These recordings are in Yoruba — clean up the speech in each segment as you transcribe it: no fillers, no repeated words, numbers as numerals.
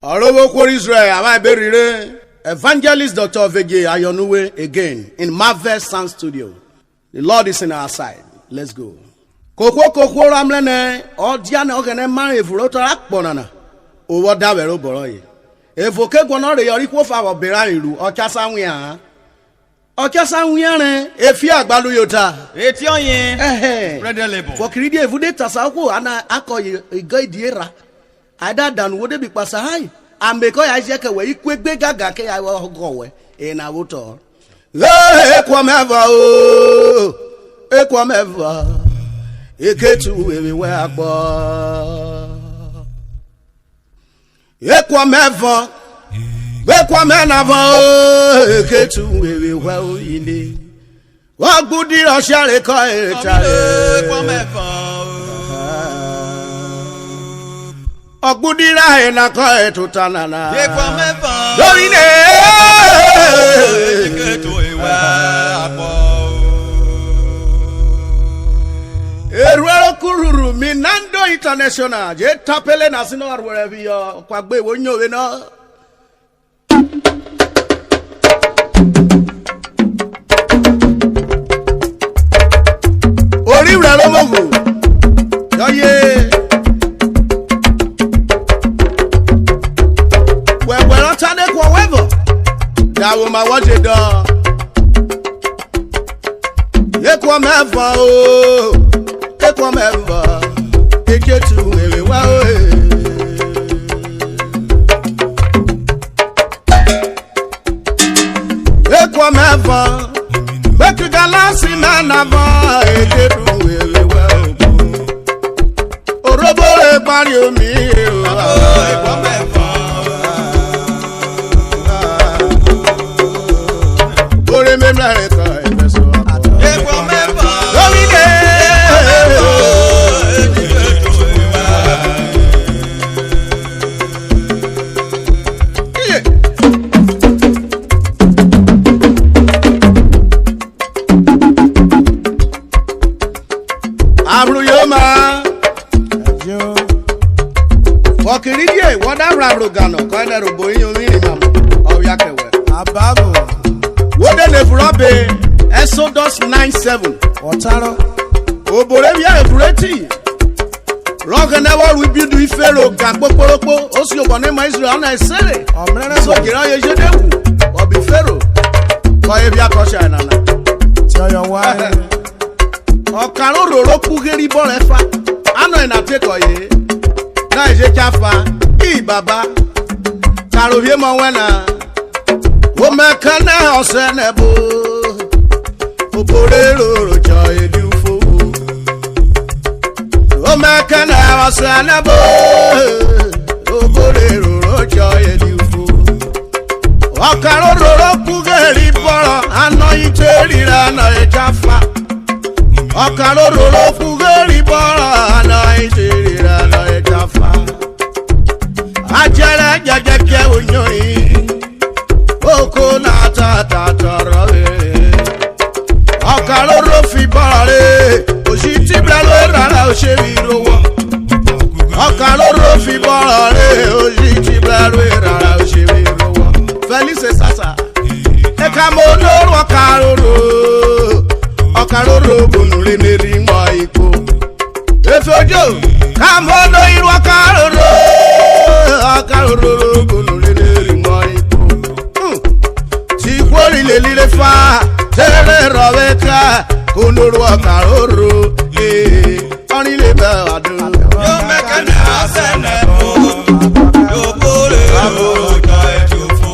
Urhobo for Israel, am I buried? Evangelist Dr. Ovedje Ayonuvwe again in Marvel Sound Studio. The Lord is in our side. Let's go. Koko ramlene odiane ogene mari furoto akponana. Owo dawero boroye. Evoke gwono re yori kwo fa obira iru okasa nwian. Okasa nwian re efi agbalu yota. Eti oyin. Red label. For kiridi evude tasako ana akoye igaidiera. Ada dan wode bi pasa hai. Ambeko ya jeke we ikwegbe gaga ke ya gowe e na woto. Ekwameva o. Ekwameva. Eketu ewe we agbo. Ekwameva. Ekwamenava o. Eketu ewe we o inde. Wa gudi osiare ko etare. Ekwameva. Ogudira ena ko etutanana. Ekwameva. Dorine. Eketu ewe agbo. Erwero kururu Minando International. Je tapele na sino wherever you kwa gbe wo nyowe na. Ori rero mogu. Yoye. We not tane kwa wevo. Dawo ma waje do. Ye kwa meva o. Ekwameva, eketu ewe wa o. Ekwameva, beku galasi manava, eketu ewe wa o. Urhobo le pari omi o. Ekwameva. Ore memla reka ebeso. Ekwameva. Abruyoma. Wakiridie wada rabrogano koine robo yin orin mam oyakewe. Abago. Wode le furabe Exodus 9:7. Otaro. Obore bia efureti. Rock never will build with Pharaoh gagboporoko osi obone ma Israel na esere. Omrere So gira ye jedewu obi Pharaoh. Ko e bia ko sha nana. Tell your wife. Okaro roro kugeri borefa. Ano ina take oye. Na eje chafa. I baba. Karo vie mo wena. O mekana osenebo. Obore roro cha edufo. O mekana osenebo. Obore roro cha edufo. Okaro roro kugeri boro. Ano iteri na echafa. Okaro roro kugeri bora na itirira na etafa. Ajere jajeke onyoyi. Oko na tata tarawe. Okaro ro fi bare. Osi ti bralo rara o se wirowo. Okaro ro fi bare. Osi ti bralo rara o se wirowo. Felice sasa. Eka mo no okaro ro. Okaroro bunule meri mwa iko. Efojo, kamono iru okaroro. Okaroro bunule meri mwa iko. Tikwori lelire fa, tere roveka. Kunuru okaroro, oni lebe adu. Yo mekane asenebo. Yo bole abo ka etufo.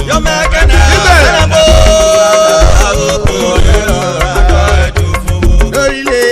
Yo mekane asenebo. Dorile,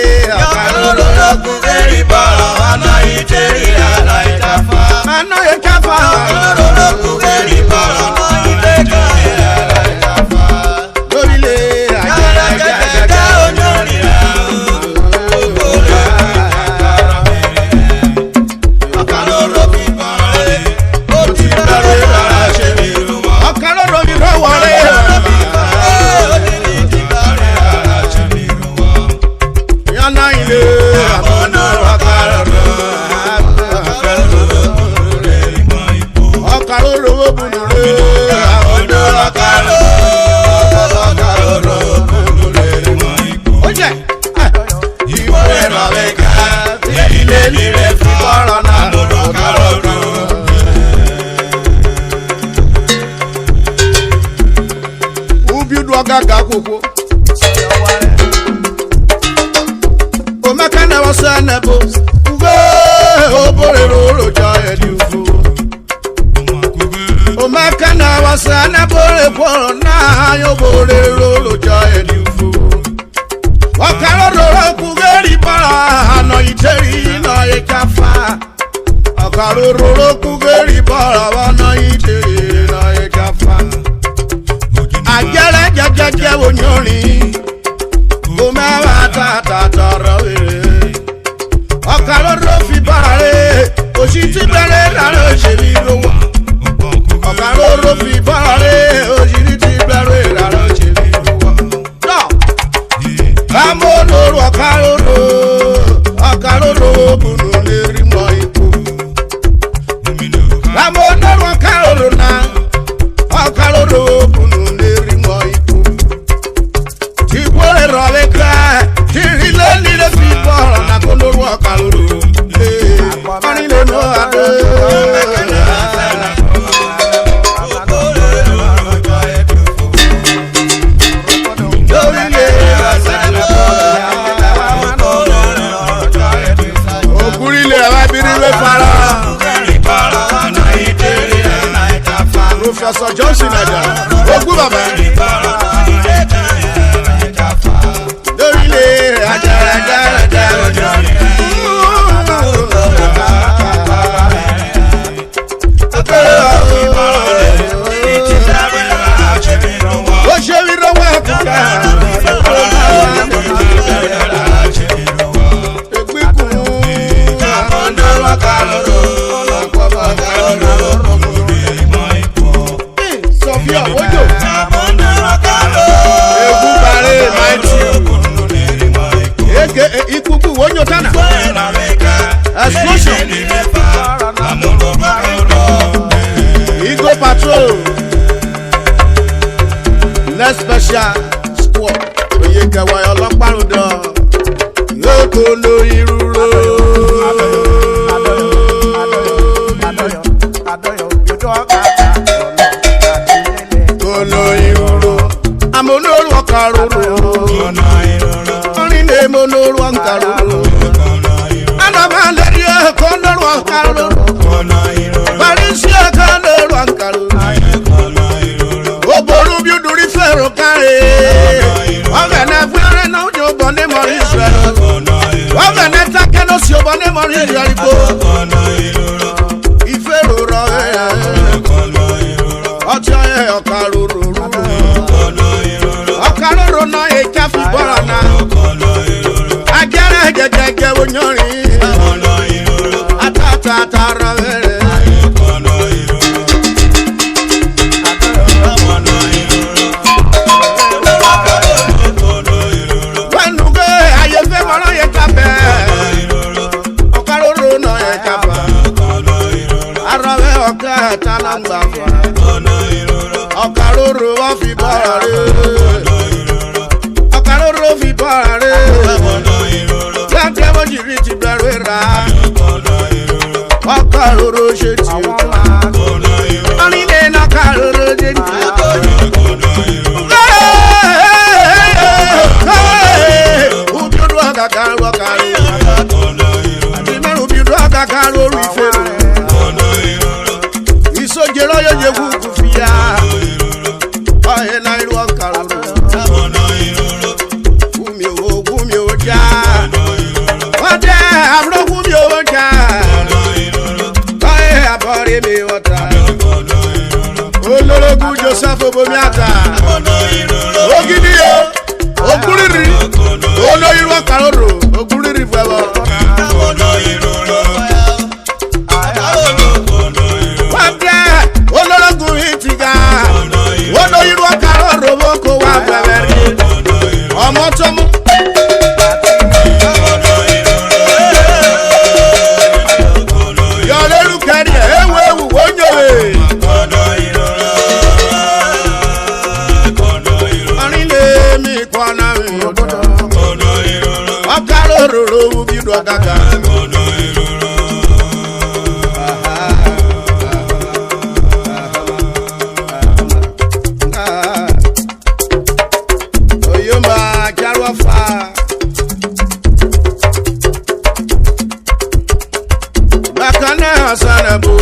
wasanabo.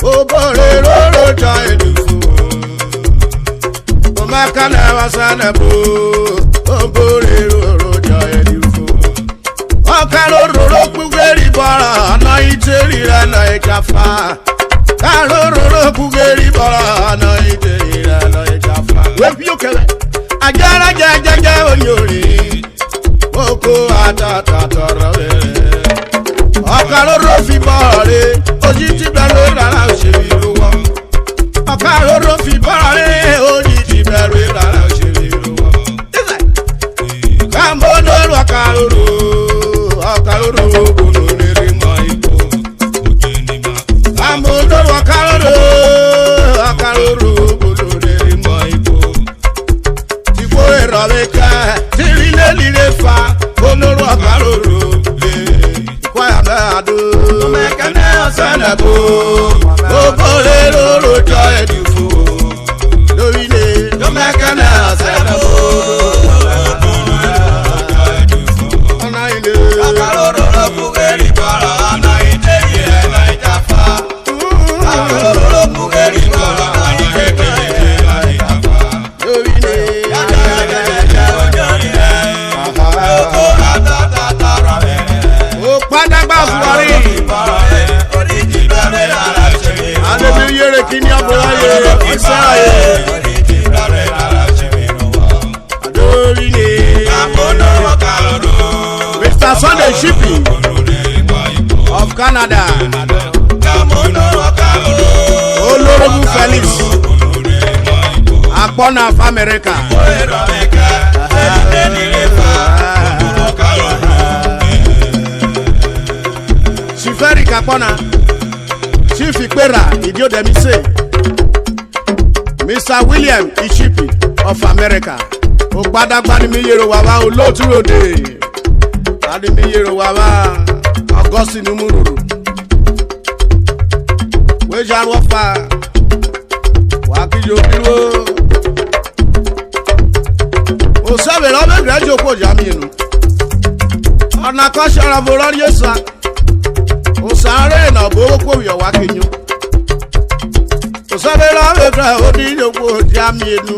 Obore roro joy dufu. Omakana wasanabo. Obore roro joy dufu. Okalo roro kugeri bara na iteri na ekafa. Kalo roro kugeri bara na iteri na ekafa. Wepi okele. Ajara jaja onyori. Oko atata torowe. Okalo rofi bare. Ojiti bẹ̀rù rárá òṣèré wọ́. Okalo rofi bare. Ojiti bẹ̀rù rárá òṣèré wọ́. Kambo lóru okalo ro. Okalo ro bolo rere mọ ipò. Kambo lóru okalo ro. Okalo ro bolo rere mọ ipò. Tipo ìrọ̀lẹ́ ká. Tírílé líle fa. Olóru okalo ro. Kwaya mẹ́àdó. Mẹ́kẹ́nẹ́ ọ̀sánà bò. Obore roro jọ ẹ̀dùfò. Lórílẹ̀. Mẹ́kẹ́nẹ́ ọ̀sánà bò. Ọ̀nà ilé. Àkàrò roro kúkẹ́rì bọ̀rọ̀ ọ̀nà ìdẹ́yẹ ẹ̀nà ìjàfà. Àkàrò roro kúkẹ́rì bọ̀rọ̀ ọ̀nà ìdẹ́yẹ ẹ̀nà ìjàfà. Lórílẹ̀. Yàjàjàjàjà ojórí rẹ̀. Oko àtàtà rọ̀ rẹ̀. Ó pátágbá buhari. Adébíyèrè kìíní abúlé ìsáyè. Adórílé. Mr. Sunday Shipping of Canada. Olórogún Felix. Akpọ́nà of America. Chiferi Kakpọ́nà. Chief Ikpera Idiodemise. Mr. William Ishipi of America. Okpadagba ni mi yero wawa Olótúròdè. Adi mi yero wawa Augustine Umururu. Wejan Wafa. Wakijo Biro. Osebe lọ́bẹ̀ gírẹ́jì òpó jàmí inú. Ọ̀nà kan ṣe ara bò lọ́rí ẹ̀sà. Osare na bo ko yo wa kinyo. Osare la we gra odi yo ko jamienu.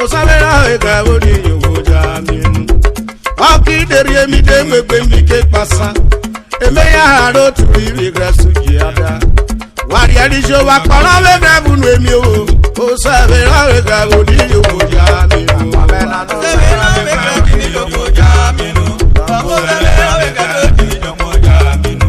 Osare la we gra odi yo ko jamienu. Aki deri emi de gbegbe mi ke pasa. Eme ya ro tu ri gra suji ada. Wari adi jo wa para we gra bunu emi o. Osare la we gra odi yo ko jamienu. Osare la we gra odi yo ko jamienu. Osare la we gra odi yo ko jamienu.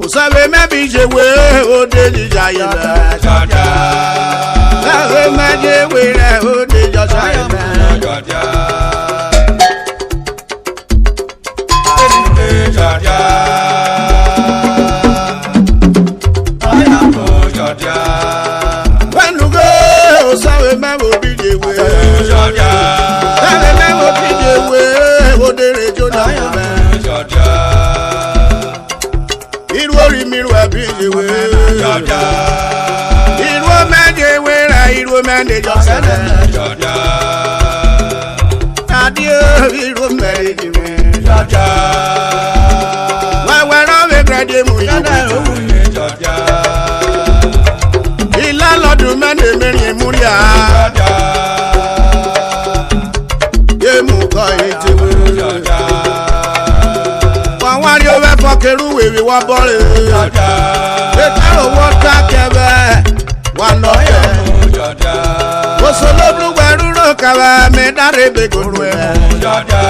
Osabe mebi jewe ode jijaye Jọjà. Sabe meje were ode Jọjà. Jọjà. Jọjà. When you go, sabe memo bi jewe Jọjà. Sabe memo bi jewe ode rejona Jọjà. Irori miru abi jewe Jọjà. Irwo meje wera irwo mende Jọjà. Jọjà. Adio irwo mende jewe Jọjà. Wewe no we grade mu Jọjà. Ila lodun mende merin muria Jọjà. Ye mu ko etewe Jọjà. Wari o we fokeru wewe wa bore Jọjà. E taro wota kebe wa no ke Jọjà. O solo blu weru ro kawa me dare be goru e Jọjà.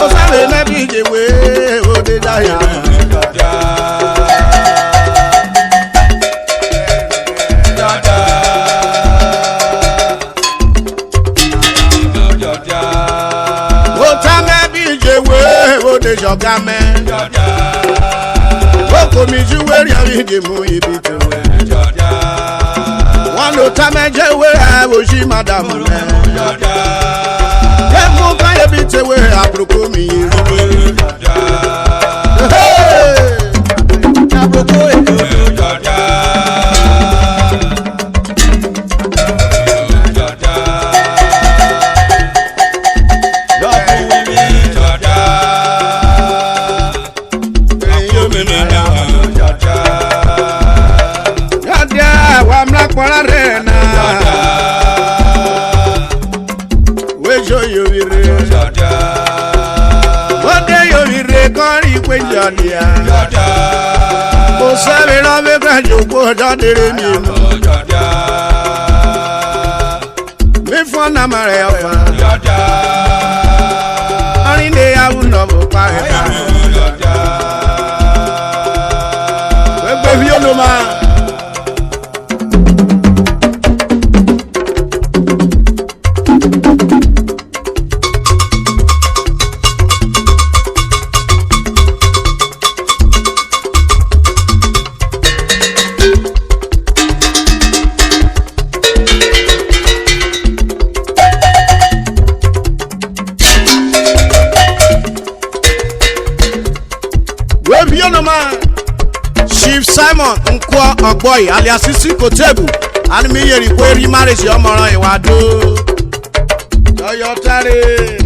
O sabe me bi jewe o de daye Jọjà. Jọjà. Jọjà. O ta me bi jewe o de joga me Jọjà. O ko mi juwe ri ari de mu ibi to Jọjà. One Ado tameje we aboshi madam. Emu kaya bite we aproko mi. Aproko mo sabe na me grajo ko dadere mi me fon na mare ofa ani ne ya uno bo pa we gbe bi oloma Chief Simon Nkwo Ogboyi alias Sisi Kotebu and me yeri kweri marriage omoran iwado Oyotare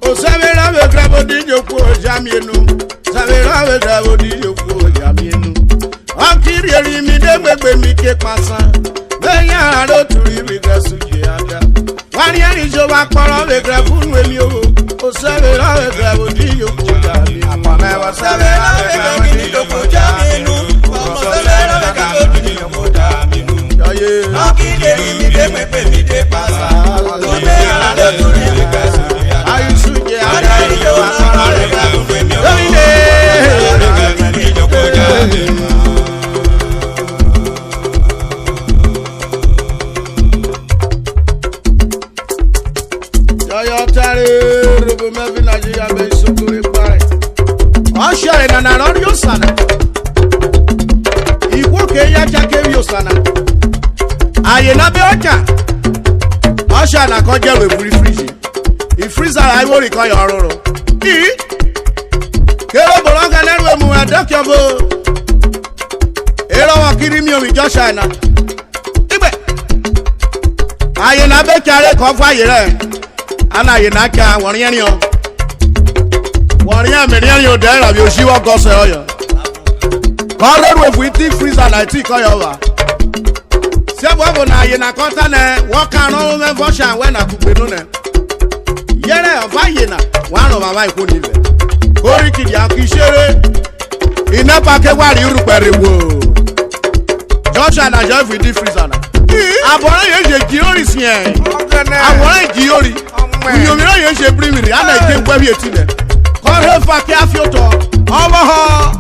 O sabera we grabo dijoku ojamienu sabera we grabo dijoku ojamienu Akiri eri mi de gbegbe mi ke pasan beyan aro turi mi gasuji ada Wani eri jo wa poro we grabo nu emi o O sabera we grabo dijoku ojamienu Apameva sabera we grabo dijoku ojamienu O sabera we grabo dijoku ojamienu Akiri eri mi de gbegbe mi ke pasan beyan aro turi mi gasuji ada Ayusuje ada eri jo wa poro we grabo nu emi o Robo mevi Nigeria be sokore pare. Osha ina na radio sana. Igwo ke ya jake wi sana. Aye na be oja. Osha na ko je we free freeze. I freezer I wo ri kan yo roro. Kero bolo ga leru emu adokyo bo. Ero wa kiri mi o mi Joshua na. Igbe. Aye na be kare ko fa aye re. Ana ye na ka woriyan yo woriyan meriyan yo dey rabi osiwo gose oyo ko reru efu ti freezer na ti ko yo wa se bo na ye na konta ne wo kan ro me function we na kugbe no ne yere ofa ye na wa ro baba iko ni be kori kidi akisere ina pa ke wa ri ruperiwo Joshua na jo efu ti freezer na aboran ye je jiori sien aboran jiori Uyomira ye se primiri ana ike gbe bi etile. Ko he fa ki afioto. Obo ho.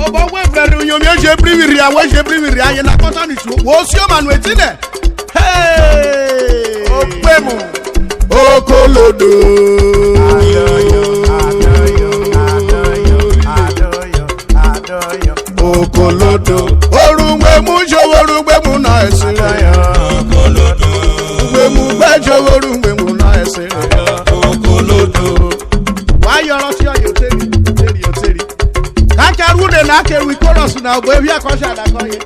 Obo we fere uyomira se primiri awe se primiri aye na konta ni tu. Wo si o manu etile. Hey! Opemu. Okolodo. Okolodo. Orungbe mu joworungbe mu na esire. Okolodo. Mu bejo orungbe mu na ese Okolodo wa yoro si oteri ka karu de na ke wi chorus na ogbo ebi akosha da ko ye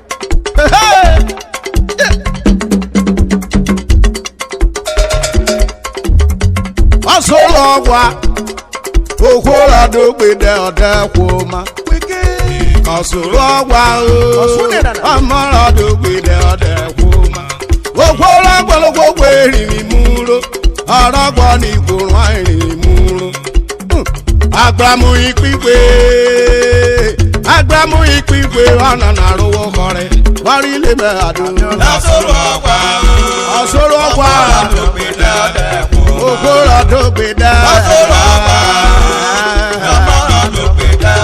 Asoro ogwa Okolodo gbede ode kwoma Asoro ogwa Amorodo gbede ode kwoma Okolodo eri mi muro aragbo ni ikorun airi muro Agbamu ipipe ona na rowo kore wari le be adu Asoro ogwa Okolodo gbede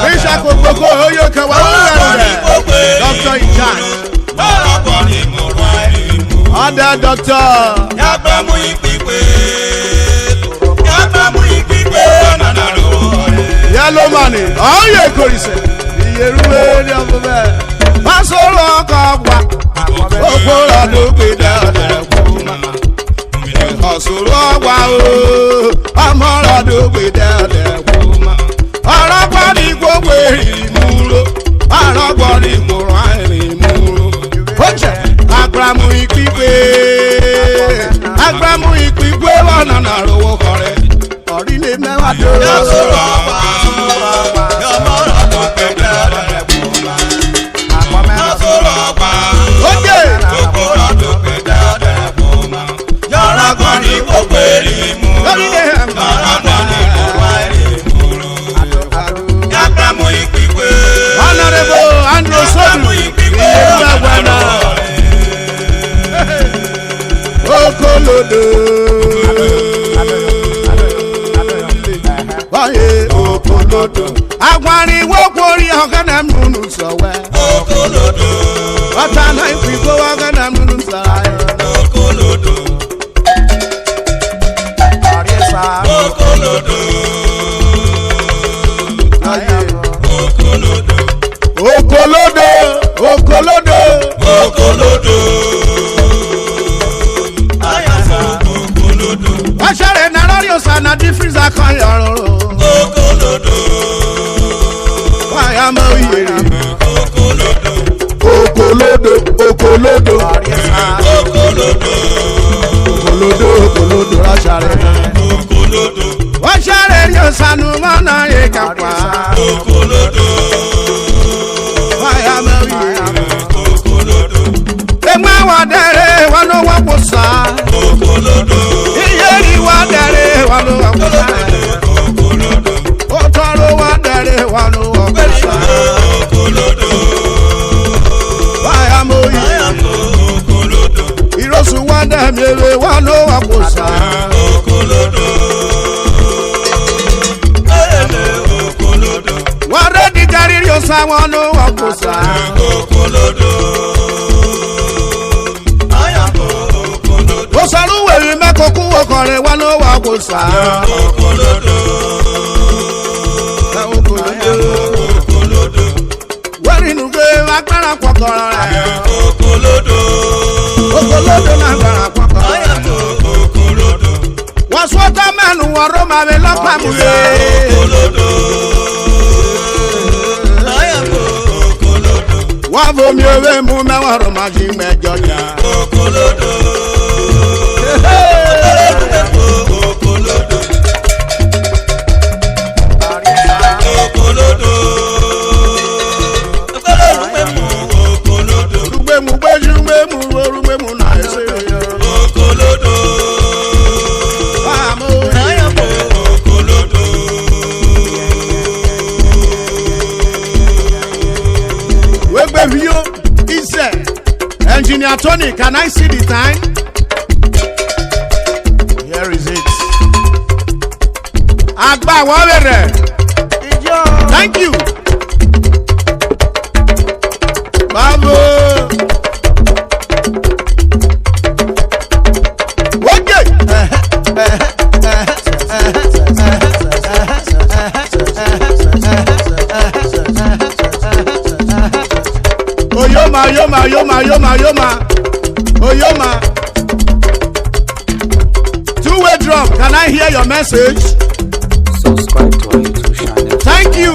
Misha kokoko oyo ke wa Doctor in charge Other doctor. Yagbamu ipipe na na ro. Yellow money. Oh yeah, Korise. yeruwe ni ọbụbẹ masoro ọkọ gwa okporo ọdụ gbede ọdẹkwuma ọsoro ọgwa ọmọrọ ọdụ gbede ọdẹkwuma ọrọgbọ ní gbogbo èrì múlò ọrọgbọ ní gbòòrò àìrì múlò oche agramu ikpikpe lọnà nàrówó kọrẹ ọrí lè mẹwàá tó lọ sọ̀rọ̀ ọmọrọ ọdụ gbede ọdẹkwuma masoro ọgwa okporo ọdụ gbede ọdẹkwuma ọrọgbọ ní gbogbo èrì múlò ọrọgbọ ní gbòòrò àìrì múlò. Honorable Andrew Sodu, Okolodo, Okolodo, Agwani wokori ogana munu sowe. Okolodo, Otana ifigo ogana munu sayo. Okolodo, Okolodo. Okolodo, Okolodo, Okolodo. Okolodo. Ashare na radio sana difference akan yoro. Okolodo. Why am I here? Okolodo. Okolodo, Okolodo. Okolodo. Okolodo, Okolodo, Ashare. Okolodo. Ashare yo sanu mana ye kapwa. Okolodo. Ema wadere wano waposa. Okolodo. Iyeri wadere wano waposa. Okolodo. Otoro wadere wano waposa. Okolodo. Bayamo Okolodo. Irosu wadere wano waposa. Okolodo. Okolodo. Ware di gari yosa wano waposa. Okolodo. Osaruwe mekoku okore wano waposa. Okolodo. Okolodo. Wari nuge agbara kwakoro re. Okolodo. Okolodo na agbara kwakoro. Okolodo. Waswata menu waro ma me lopa muye. Okolodo. Wavo mi owe mu me waro ma ji mejo ja. Okolodo. Okolodo. Okolodo. Okolodo. Rugbe mu gbeju rugbe mu na ese. Okolodo. Amo. Okolodo. View is Engineer Tony, can I see the time? Here is it. Agba Wawere. Thank you. Bravo. Okay. Oyoma. Two-way drum. Can I hear your message? Subscribe to our YouTube channel. Thank you.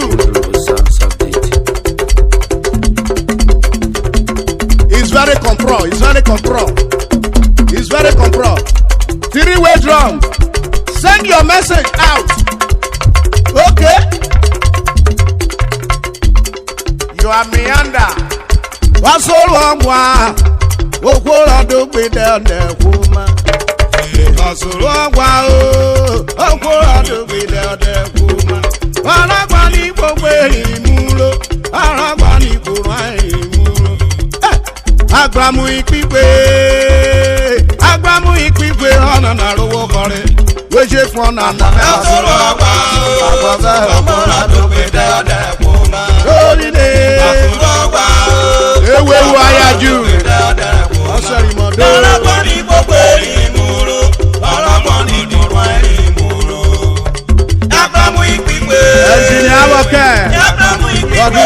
It's very compro. Three-way drum. Send your message out. Okay. You are meander. What's all wrong? Okolodo gbede ọdẹkwuma. Ọsùrọ̀gbà Okolodo gbede ọdẹkwuma. Ọlọ́gbà ní gbogbo ìmúlò. Ọlọ́gbà ní gbòòrò ìmúlò. Agramu ikpikpe ọ̀nà nàrówó kọrin. Wéṣe fún ọ̀nà nà. Ọsùrọ̀gbà Okolodo gbede ọdẹkwuma. Lórílẹ̀. Ọsùrọ̀gbà ewu ayájú. Ọlọ́gbọ́n ní gbogbo ìmúlò. Ọlọ́gbọ́n ní gbogbo ìmúlò. Agramu ikpikpe. Ẹ̀sìn ni àwọ̀kẹ́. Agramu ikpikpe.